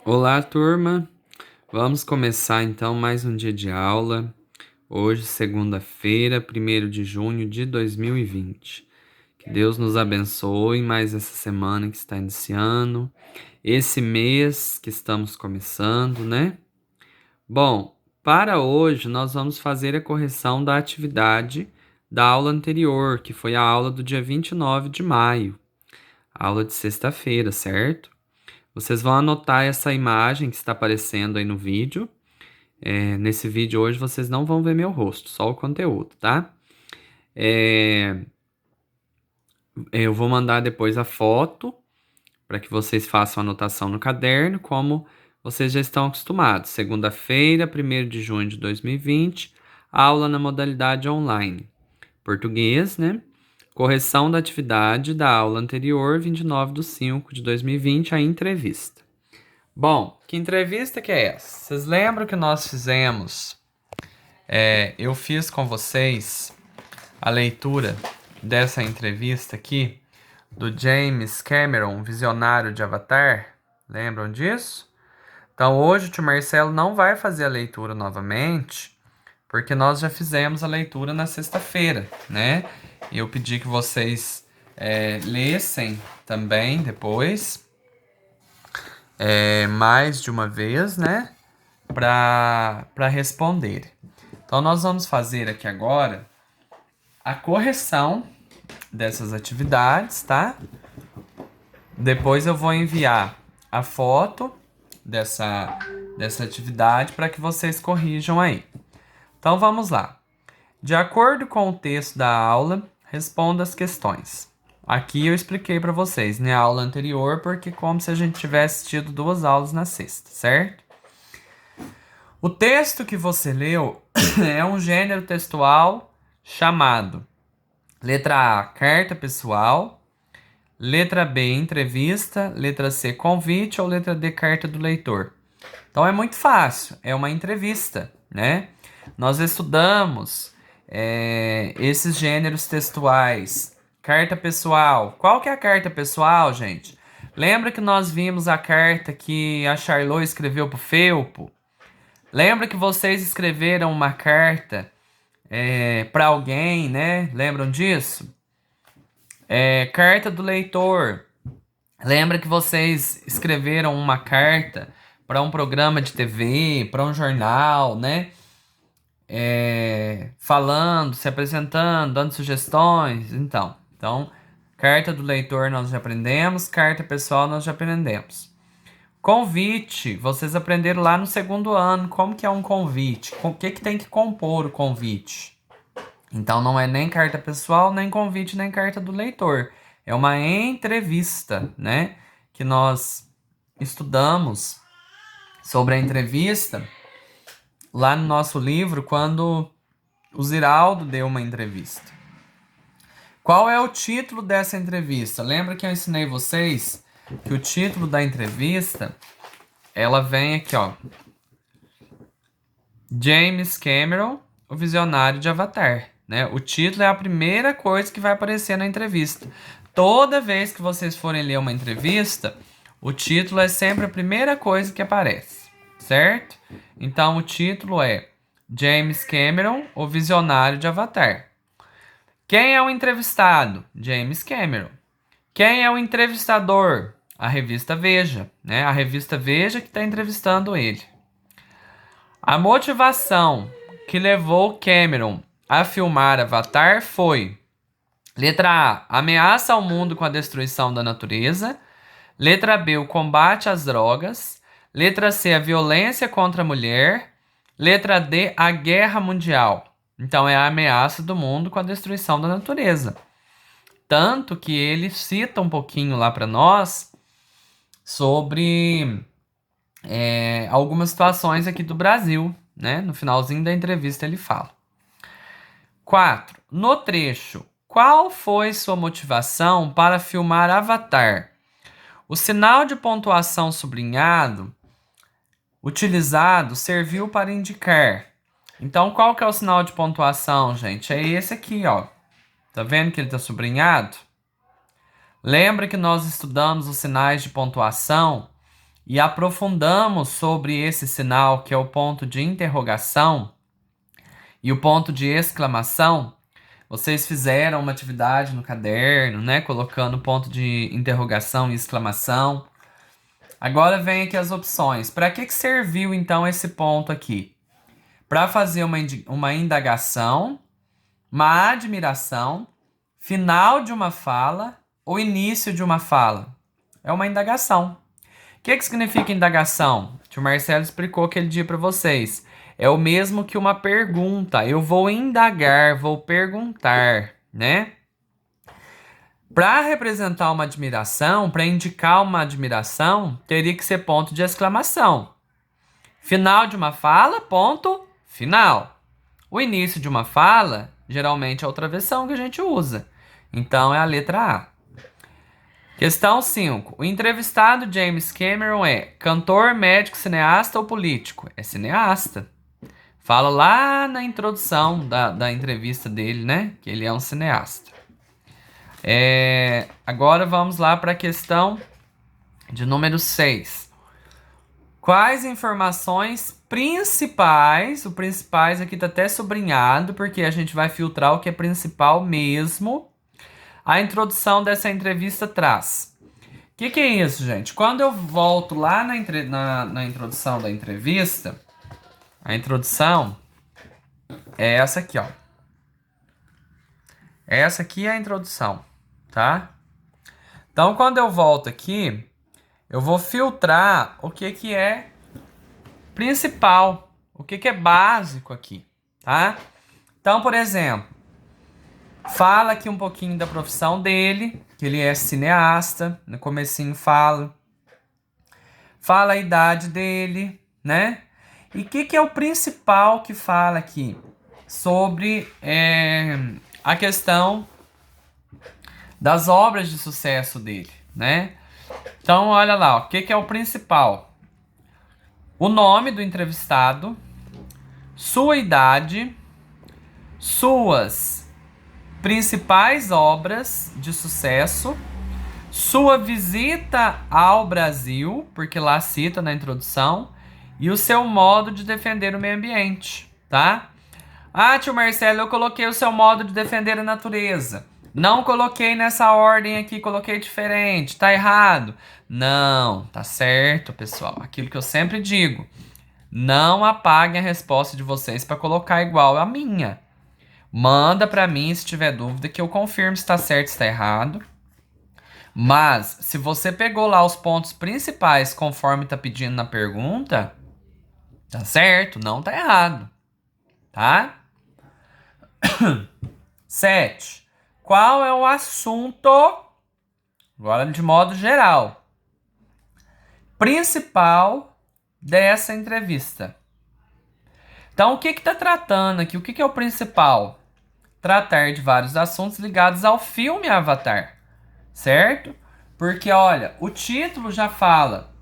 Olá, turma. Vamos começar então mais um dia de aula. Hoje, segunda-feira, 1º de junho de 2020. Que Deus nos abençoe mais essa semana que está iniciando, esse mês que estamos começando, né? Bom, para hoje nós vamos fazer a correção da atividade da aula anterior, que foi a aula do dia 29 de maio, aula de sexta-feira, certo? Vocês vão anotar essa imagem que está aparecendo aí no vídeo. Nesse vídeo hoje vocês não vão ver meu rosto, só o conteúdo, tá? É, eu vou mandar depois a foto para que vocês façam anotação no caderno, como vocês já estão acostumados. Segunda-feira, 1º de junho de 2020, aula na modalidade online. Português, né? Correção da atividade da aula anterior, 29/5/2020, a entrevista. Bom, que entrevista que é essa? Vocês lembram que nós fizemos? Eu fiz com vocês a leitura dessa entrevista aqui do James Cameron, visionário de Avatar. Lembram disso? Então hoje o tio Marcelo não vai fazer a leitura novamente, porque nós já fizemos a leitura na sexta-feira, né? E eu pedi que vocês lessem também depois, mais de uma vez, né? Para responder. Então, nós vamos fazer aqui agora a correção dessas atividades, tá? Depois eu vou enviar a foto dessa atividade para que vocês corrijam aí. Então, vamos lá. De acordo com o texto da aula, responda as questões. Aqui eu expliquei para vocês na aula anterior, porque como se a gente tivesse tido 2 aulas na sexta, certo? O texto que você leu é um gênero textual chamado letra A, carta pessoal, letra B, entrevista, letra C, convite ou letra D, carta do leitor. Então é muito fácil, é uma entrevista, né? Nós estudamos esses gêneros textuais. Carta pessoal. Qual que é a carta pessoal, gente? Lembra que nós vimos a carta que a Charlot escreveu pro Felpo? Lembra que vocês escreveram uma carta para alguém, né? Lembram disso? Carta do leitor. Lembra que vocês escreveram uma carta para um programa de TV, para um jornal, né? Falando, se apresentando, dando sugestões. Então, carta do leitor nós já aprendemos, carta pessoal nós já aprendemos. Convite, vocês aprenderam lá no 2º ano como que é um convite, o que tem que compor o convite. Então não é nem carta pessoal, nem convite, nem carta do leitor. É uma entrevista, né? Que nós estudamos sobre a entrevista lá no nosso livro, quando o Ziraldo deu uma entrevista. Qual é o título dessa entrevista? Lembra que eu ensinei vocês que o título da entrevista, ela vem aqui, ó. James Cameron, o visionário de Avatar, né? O título é a primeira coisa que vai aparecer na entrevista. Toda vez que vocês forem ler uma entrevista, o título é sempre a primeira coisa que aparece, certo? Então o título é James Cameron, o visionário de Avatar. Quem é o entrevistado? James Cameron. Quem é o entrevistador? A revista Veja, né? A revista Veja que está entrevistando ele. A motivação que levou Cameron a filmar Avatar foi: letra A, ameaça ao mundo com a destruição da natureza. Letra B, o combate às drogas. Letra C, a violência contra a mulher. Letra D, a guerra mundial. Então é a ameaça do mundo com a destruição da natureza. Tanto que ele cita um pouquinho lá para nós sobre algumas situações aqui do Brasil, né? No finalzinho da entrevista ele fala. 4. No trecho, qual foi sua motivação para filmar Avatar? O sinal de pontuação sublinhado utilizado serviu para indicar. Então, qual que é o sinal de pontuação, gente? É esse aqui, ó. Tá vendo que ele tá sublinhado? Lembra que nós estudamos os sinais de pontuação e aprofundamos sobre esse sinal, que é o ponto de interrogação e o ponto de exclamação. Vocês fizeram uma atividade no caderno, né? Colocando ponto de interrogação e exclamação. Agora vem aqui as opções. Para que serviu então esse ponto aqui? Para fazer uma indagação, uma admiração, final de uma fala ou início de uma fala? É uma indagação. O que significa indagação? O tio Marcelo explicou aquele dia para vocês. É o mesmo que uma pergunta. Eu vou indagar, vou perguntar, né? Para representar uma admiração, para indicar uma admiração, teria que ser ponto de exclamação. Final de uma fala, ponto final. O início de uma fala, geralmente é outra versão que a gente usa. Então é a letra A. Questão 5. O entrevistado James Cameron é cantor, médico, cineasta ou político? É cineasta. Fala lá na introdução da entrevista dele, né? Que ele é um cineasta. Agora vamos lá para a questão de número 6. Quais informações principais, o principais aqui tá até sublinhado, porque a gente vai filtrar o que é principal mesmo, a introdução dessa entrevista traz. O que é isso, gente? Quando eu volto lá na introdução da entrevista, a introdução é essa aqui, ó. Essa aqui é a introdução, tá? Então, quando eu volto aqui, eu vou filtrar o que é principal, o que é básico aqui, tá? Então, por exemplo, fala aqui um pouquinho da profissão dele, que ele é cineasta, no comecinho fala a idade dele, né? E o que é o principal que fala aqui? Sobre a questão das obras de sucesso dele, né? Então, olha lá, o que é o principal? O nome do entrevistado, sua idade, suas principais obras de sucesso, sua visita ao Brasil, porque lá cita na introdução, e o seu modo de defender o meio ambiente, tá? Ah, tio Marcelo, eu coloquei o seu modo de defender a natureza. Não coloquei nessa ordem aqui, coloquei diferente, tá errado. Não, tá certo, pessoal. Aquilo que eu sempre digo. Não apaguem a resposta de vocês para colocar igual a minha. Manda para mim se tiver dúvida que eu confirmo se tá certo ou se tá errado. Mas, se você pegou lá os pontos principais conforme tá pedindo na pergunta, tá certo, não tá errado. Tá? 7. Qual é o assunto, agora de modo geral, principal dessa entrevista? Então, o que está tratando aqui? O que é o principal? Tratar de vários assuntos ligados ao filme Avatar, certo? Porque, olha, o título já fala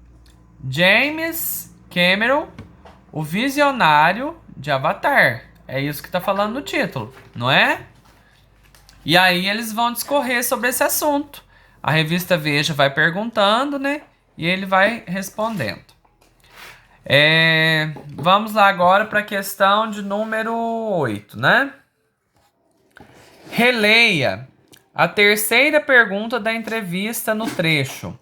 James Cameron, o visionário de Avatar. É isso que está falando no título, não é? E aí eles vão discorrer sobre esse assunto. A revista Veja vai perguntando, né? E ele vai respondendo. Vamos lá agora para a questão de número 8, né? Releia a terceira pergunta da entrevista no trecho.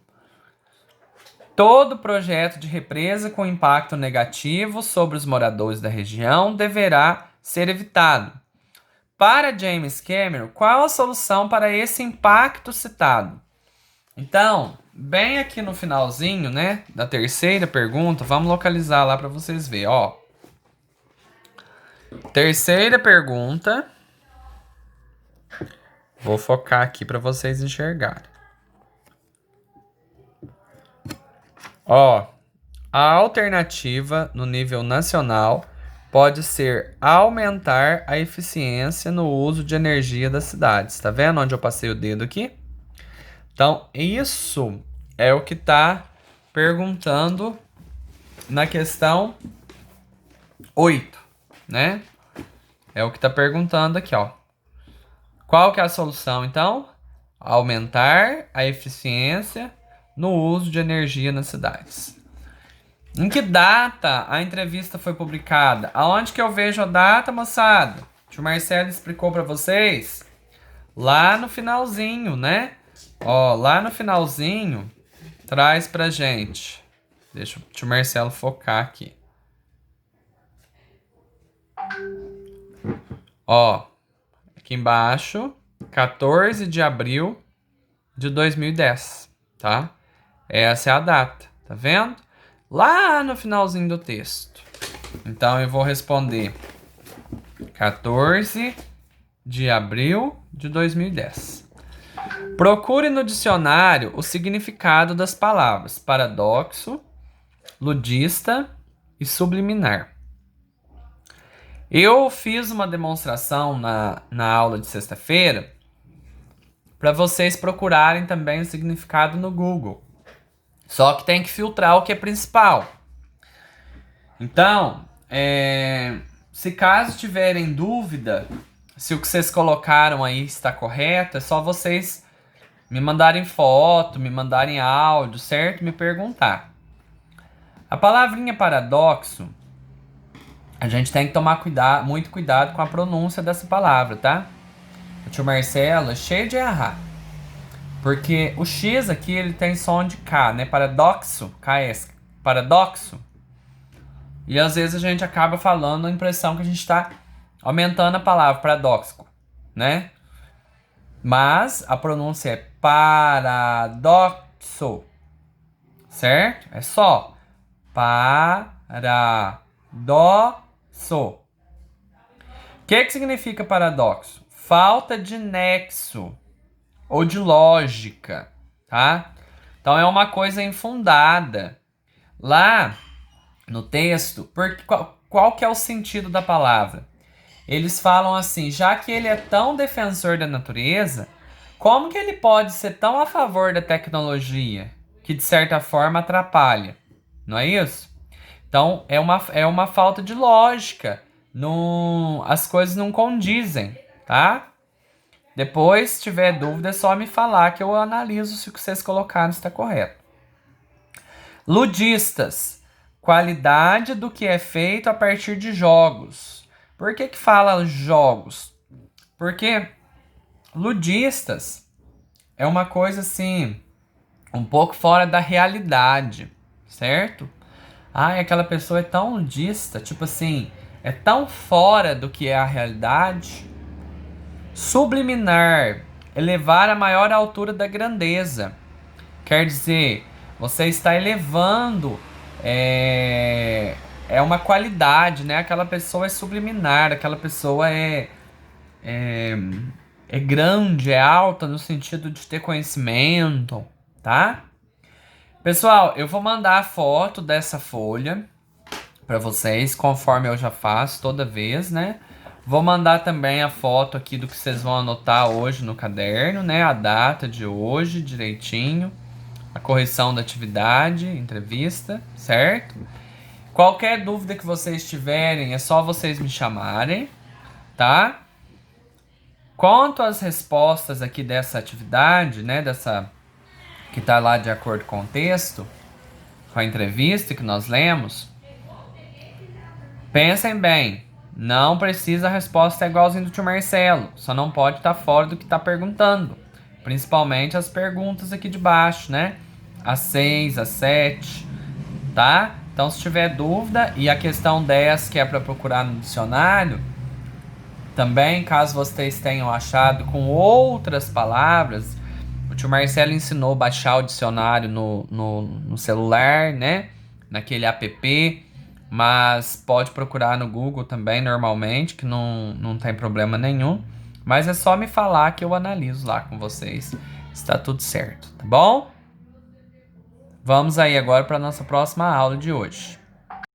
Todo projeto de represa com impacto negativo sobre os moradores da região deverá ser evitado. Para James Cameron, qual a solução para esse impacto citado? Então, bem aqui no finalzinho, né, da terceira pergunta, vamos localizar lá para vocês verem, ó. Terceira pergunta. Vou focar aqui para vocês enxergarem. Ó, a alternativa no nível nacional pode ser aumentar a eficiência no uso de energia das cidades. Tá vendo onde eu passei o dedo aqui? Então, isso é o que está perguntando na questão 8, né? É o que está perguntando aqui, ó. Qual que é a solução, então? Aumentar a eficiência no uso de energia nas cidades. Em que data a entrevista foi publicada? Aonde que eu vejo a data, moçada? O tio Marcelo explicou pra vocês lá no finalzinho, né? Ó, lá no finalzinho traz pra gente. Deixa o tio Marcelo focar aqui. Ó, aqui embaixo, 14 de abril de 2010, tá? Essa é a data, tá vendo? Lá no finalzinho do texto. Então eu vou responder 14 de abril de 2010. Procure no dicionário o significado das palavras paradoxo, ludista e subliminar. Eu fiz uma demonstração na aula de sexta-feira para vocês procurarem também o significado no Google. Só que tem que filtrar o que é principal. Então, se caso tiverem dúvida se o que vocês colocaram aí está correto, é só vocês me mandarem foto, me mandarem áudio, certo? Me perguntar. A palavrinha paradoxo, a gente tem que tomar muito cuidado com a pronúncia dessa palavra, tá? O tio Marcelo é cheio de errar. Porque o X aqui, ele tem som de K, né? Paradoxo, KS, paradoxo. E às vezes a gente acaba falando a impressão que a gente está aumentando a palavra paradoxo, né? Mas a pronúncia é paradoxo, certo? É só paradoxo. O que significa paradoxo? Falta de nexo ou de lógica, tá? Então é uma coisa infundada. Lá no texto, qual que é o sentido da palavra? Eles falam assim, já que ele é tão defensor da natureza, como que ele pode ser tão a favor da tecnologia, que de certa forma atrapalha? Não é isso? Então é uma falta de lógica. As coisas não condizem, tá? Depois, se tiver dúvida, é só me falar que eu analiso se o que vocês colocaram está correto. Ludistas. Qualidade do que é feito a partir de jogos. Por que fala jogos? Porque ludistas é uma coisa assim, um pouco fora da realidade, certo? Aquela pessoa é tão ludista, tipo assim, é tão fora do que é a realidade. Subliminar, elevar a maior altura da grandeza. Quer dizer, você está elevando, é uma qualidade, né? Aquela pessoa é subliminar, aquela pessoa é grande, é alta no sentido de ter conhecimento, tá? Pessoal, eu vou mandar a foto dessa folha para vocês, conforme eu já faço toda vez, né? Vou mandar também a foto aqui do que vocês vão anotar hoje no caderno, né? A data de hoje, direitinho. A correção da atividade, entrevista, certo? Qualquer dúvida que vocês tiverem, é só vocês me chamarem, tá? Quanto às respostas aqui dessa atividade, né? Que tá lá de acordo com o texto, com a entrevista que nós lemos, pensem bem. Não precisa a resposta igualzinha do tio Marcelo. Só não pode estar fora do que está perguntando. Principalmente as perguntas aqui de baixo, né? A 6, a 7, tá? Então, se tiver dúvida, e a questão 10, que é para procurar no dicionário, também, caso vocês tenham achado com outras palavras, o tio Marcelo ensinou a baixar o dicionário no celular, né? Naquele app, mas pode procurar no Google também, normalmente, que não tem problema nenhum. Mas é só me falar que eu analiso lá com vocês se tá tudo certo, tá bom? Vamos aí agora para nossa próxima aula de hoje.